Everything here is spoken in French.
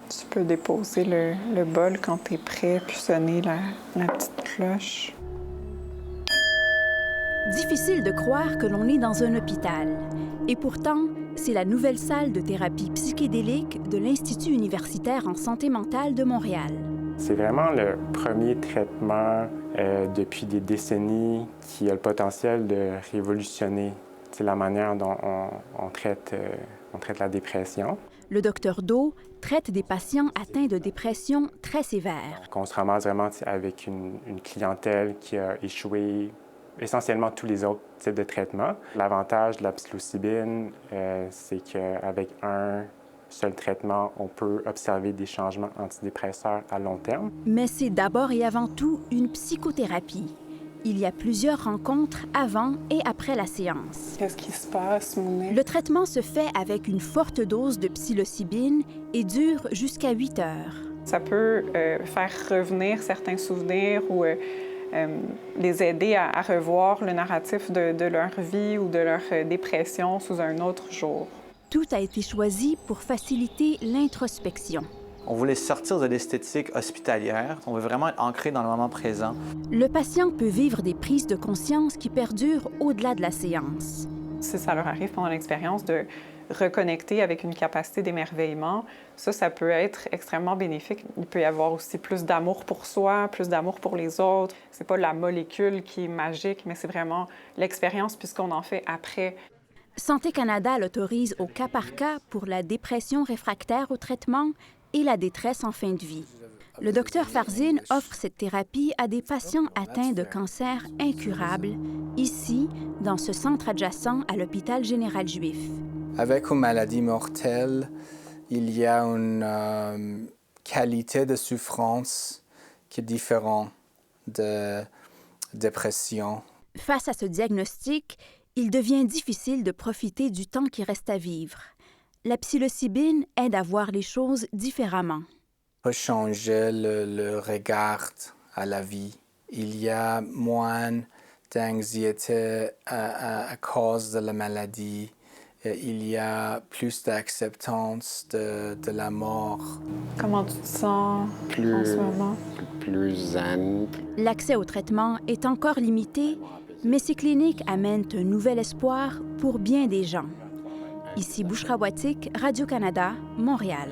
Tu peux déposer le bol quand tu es prêt, puis sonner la petite cloche. Difficile de croire que l'on est dans un hôpital. Et pourtant, c'est la nouvelle salle de thérapie psychédélique de l'Institut universitaire en santé mentale de Montréal. C'est vraiment le premier traitement depuis des décennies qui a le potentiel de révolutionner la manière dont on traite la dépression. Le docteur Do traite des patients atteints de dépression très sévère. On se ramasse vraiment avec une clientèle qui a échoué essentiellement tous les autres types de traitements. L'avantage de la psilocybine, c'est qu'avec un seul traitement, on peut observer des changements antidépresseurs à long terme. Mais c'est d'abord et avant tout une psychothérapie. Il y a plusieurs rencontres avant et après la séance. Qu'est-ce qui se passe, Mounet? Le traitement se fait avec une forte dose de psilocybine et dure jusqu'à 8 heures. Ça peut faire revenir certains souvenirs ou les aider à revoir le narratif de leur vie ou de leur dépression sous un autre jour. Tout a été choisi pour faciliter l'introspection. On voulait sortir de l'esthétique hospitalière. On veut vraiment être ancré dans le moment présent. Le patient peut vivre des prises de conscience qui perdurent au-delà de la séance. Si ça leur arrive pendant l'expérience de reconnecter avec une capacité d'émerveillement, ça peut être extrêmement bénéfique. Il peut y avoir aussi plus d'amour pour soi, plus d'amour pour les autres. C'est pas la molécule qui est magique, mais c'est vraiment l'expérience puisqu'on en fait après. Santé Canada l'autorise au cas par cas pour la dépression réfractaire au traitement et la détresse en fin de vie. Le docteur Farzin offre cette thérapie à des patients atteints de cancers incurables, ici, dans ce centre adjacent à l'hôpital général juif. Avec une maladie mortelle, il y a une qualité de souffrance qui est différente de dépression. Face à ce diagnostic, il devient difficile de profiter du temps qui reste à vivre. La psilocybine aide à voir les choses différemment. Peut changer le regard à la vie. Il y a moins d'anxiété à cause de la maladie. Il y a plus d'acceptance de la mort. Comment tu te sens en ce moment? Plus zen. L'accès au traitement est encore limité, mais ces cliniques amènent un nouvel espoir pour bien des gens. Ici Bouchra Watik, Radio-Canada, Montréal.